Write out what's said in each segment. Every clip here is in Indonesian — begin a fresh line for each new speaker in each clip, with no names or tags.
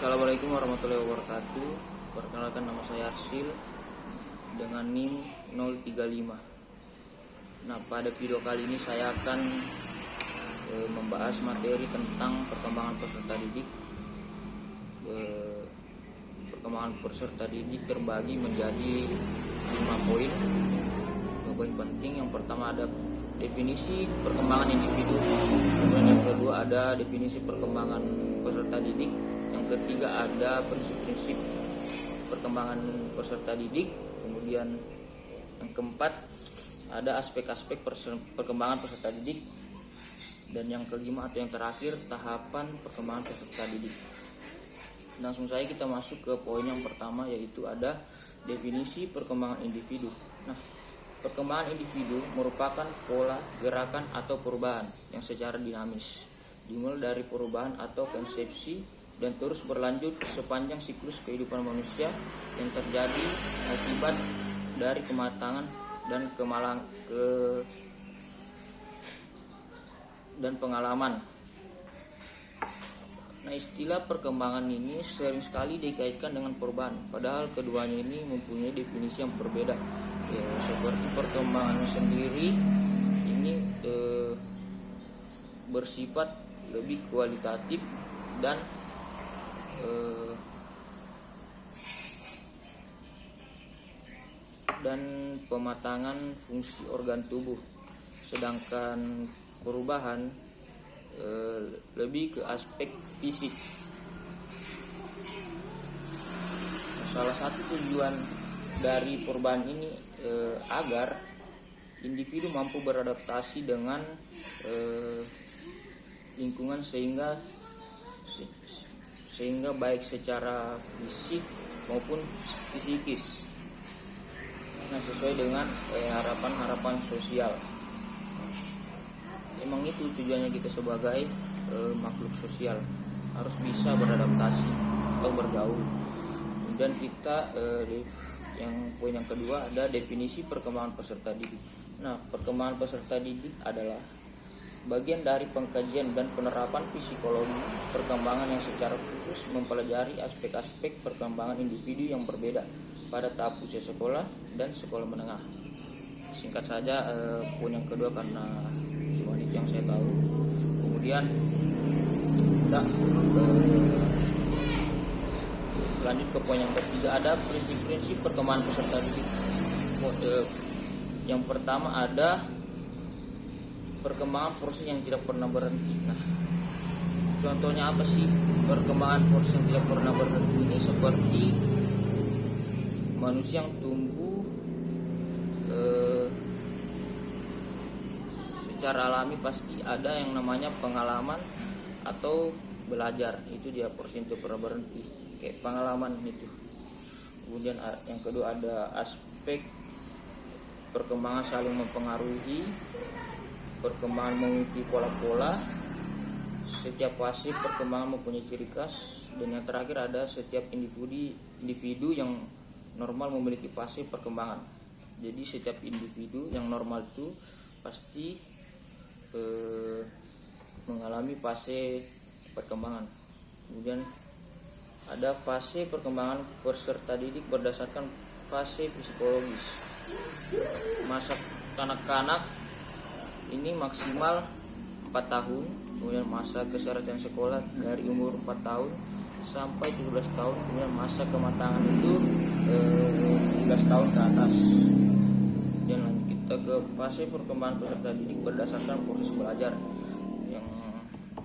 Assalamualaikum warahmatullahi wabarakatuh. Perkenalkan, nama saya Arsil dengan NIM 035. Nah, pada video kali ini saya akan membahas materi tentang perkembangan peserta didik. Perkembangan peserta didik terbagi menjadi 5 poin. Poin penting. Yang pertama ada definisi perkembangan individu. Kemudian yang kedua ada definisi perkembangan peserta didik. Yang ketiga ada prinsip-prinsip perkembangan peserta didik. Kemudian yang keempat ada aspek-aspek perkembangan peserta didik. Dan yang kelima atau yang terakhir tahapan perkembangan peserta didik. Langsung saja kita masuk ke poin yang pertama, yaitu ada definisi perkembangan individu. Nah, perkembangan individu merupakan pola gerakan atau perubahan yang secara dinamis, dimulai dari perubahan atau konsepsi dan terus berlanjut sepanjang siklus kehidupan manusia yang terjadi akibat dari kematangan dan pengalaman. Nah, istilah perkembangan ini sering sekali dikaitkan dengan perubahan, padahal keduanya ini mempunyai definisi yang berbeda. Ya, seperti perkembangan sendiri ini bersifat lebih kualitatif dan pematangan fungsi organ tubuh, sedangkan perubahan lebih ke aspek fisik. Salah satu tujuan dari perubahan ini agar individu mampu beradaptasi dengan lingkungan sehingga baik secara fisik maupun psikis, nah sesuai dengan harapan-harapan sosial. Emang itu tujuannya kita sebagai makhluk sosial, harus bisa beradaptasi atau bergaul. Dan kita yang poin yang kedua ada definisi perkembangan peserta didik. Nah, perkembangan peserta didik adalah bagian dari pengkajian dan penerapan psikologi perkembangan yang secara khusus mempelajari aspek-aspek perkembangan individu yang berbeda pada tahap usia sekolah dan sekolah menengah. Singkat saja poin yang kedua karena cuma itu yang saya tahu. Kemudian kita lanjut ke poin yang ketiga, ada prinsip-prinsip perkembangan peserta didik. Yang pertama ada perkembangan proses yang tidak pernah berhenti. Nah, contohnya apa sih perkembangan proses yang tidak pernah berhenti ini? Seperti manusia yang tumbuh secara alami pasti ada yang namanya pengalaman atau belajar. Itu dia proses yang tidak pernah berhenti, kayak pengalaman itu. Kemudian yang kedua ada aspek perkembangan saling mempengaruhi, perkembangan mengikuti pola-pola, setiap fase perkembangan mempunyai ciri khas, dan yang terakhir ada setiap individu yang normal memiliki fase perkembangan. Jadi setiap individu yang normal itu pasti mengalami fase perkembangan. Kemudian ada fase perkembangan peserta didik berdasarkan fase psikologis. Masa kanak-kanak ini maksimal 4 tahun, kemudian masa keseratan sekolah dari umur 4 tahun sampai 17 tahun, kemudian masa kematangan itu 17 tahun ke atas. Dan lanjut kita ke fase perkembangan peserta didik berdasarkan proses belajar yang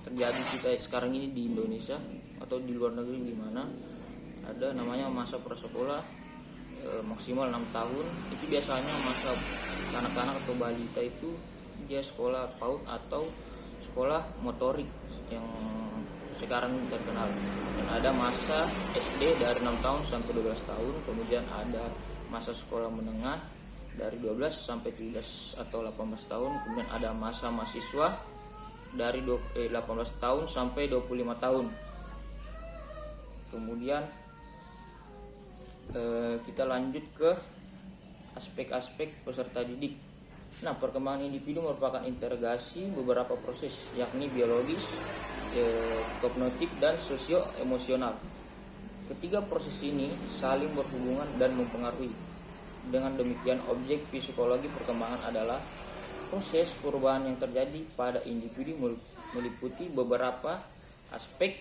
terjadi kita sekarang ini di Indonesia atau di luar negeri, di mana ada namanya masa prasekolah maksimal 6 tahun. Itu biasanya masa kanak-kanak atau balita itu dia sekolah PAUD atau sekolah motorik yang sekarang terkenal. Dan ada masa SD dari 6 tahun sampai 12 tahun. Kemudian ada masa sekolah menengah dari 12 sampai 17 atau 18 tahun. Kemudian ada masa mahasiswa dari 18 tahun sampai 25 tahun. Kemudian kita lanjut ke aspek-aspek peserta didik. Nah, perkembangan individu merupakan integrasi beberapa proses, yakni biologis, kognitif, dan sosio-emosional. Ketiga proses ini saling berhubungan dan mempengaruhi. Dengan demikian, objek psikologi perkembangan adalah proses perubahan yang terjadi pada individu meliputi beberapa aspek,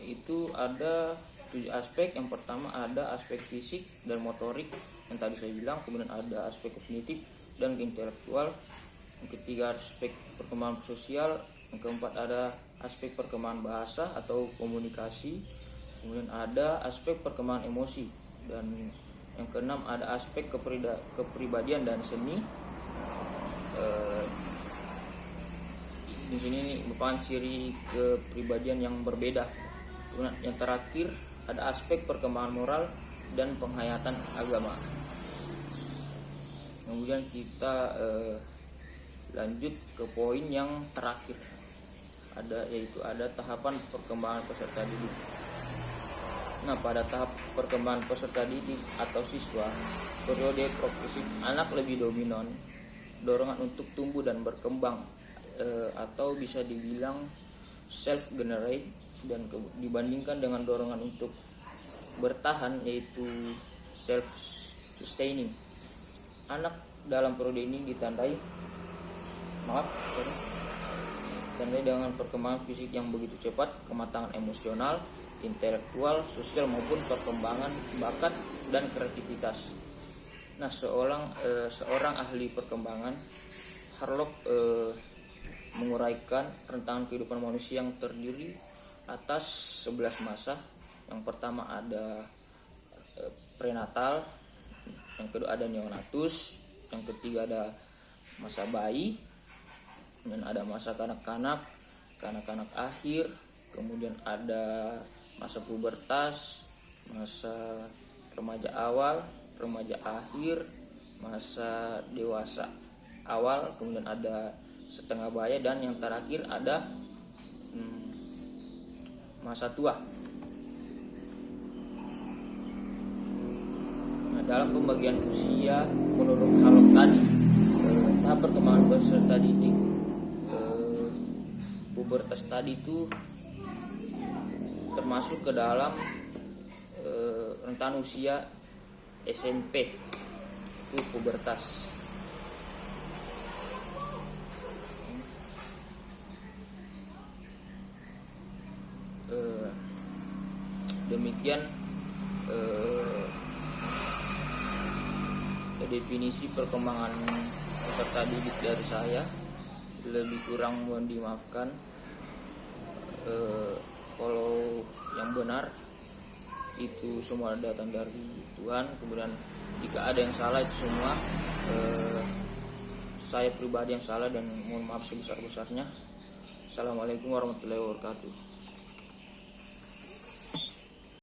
yaitu ada 7 aspek. Yang pertama ada aspek fisik dan motorik yang tadi saya bilang, kemudian ada aspek kognitif dan intelektual. Yang ketiga aspek perkembangan sosial. Yang keempat ada aspek perkembangan bahasa atau komunikasi. Kemudian ada aspek perkembangan emosi, dan yang keenam ada aspek kepribadian dan seni. Di sini merupakan ciri kepribadian yang berbeda. Kemudian yang terakhir ada aspek perkembangan moral dan penghayatan agama. Kemudian kita lanjut ke poin yang terakhir, yaitu ada tahapan perkembangan peserta didik. Nah, pada tahap perkembangan peserta didik atau siswa, periode progresif anak lebih dominan dorongan untuk tumbuh dan berkembang, atau bisa dibilang self-generate, dan dibandingkan dengan dorongan untuk bertahan, yaitu self-sustaining. Anak dalam periode ini ditandai dengan perkembangan fisik yang begitu cepat, kematangan emosional, intelektual, sosial maupun perkembangan bakat dan kreativitas. Nah, seorang ahli perkembangan, Harlock menguraikan rentang kehidupan manusia yang terdiri atas 11 masa. Yang pertama ada prenatal, yang kedua ada neonatus, yang ketiga ada masa bayi, dan ada masa kanak-kanak akhir, kemudian ada masa pubertas, masa remaja awal, remaja akhir, masa dewasa awal, kemudian ada setengah baya, dan yang terakhir ada masa tua. Nah, dalam pembagian usia menurut Harlock tadi, tahap perkembangan peserta didik pubertas tadi itu termasuk ke dalam rentan usia SMP, itu pubertas. Demikian definisi perkembangan peserta didik dari saya. Lebih kurang mohon dimaafkan. Kalau yang benar itu semua datang dari Tuhan. Kemudian jika ada yang salah itu semua saya pribadi yang salah, dan mohon maaf sebesar-besarnya. Assalamualaikum warahmatullahi wabarakatuh.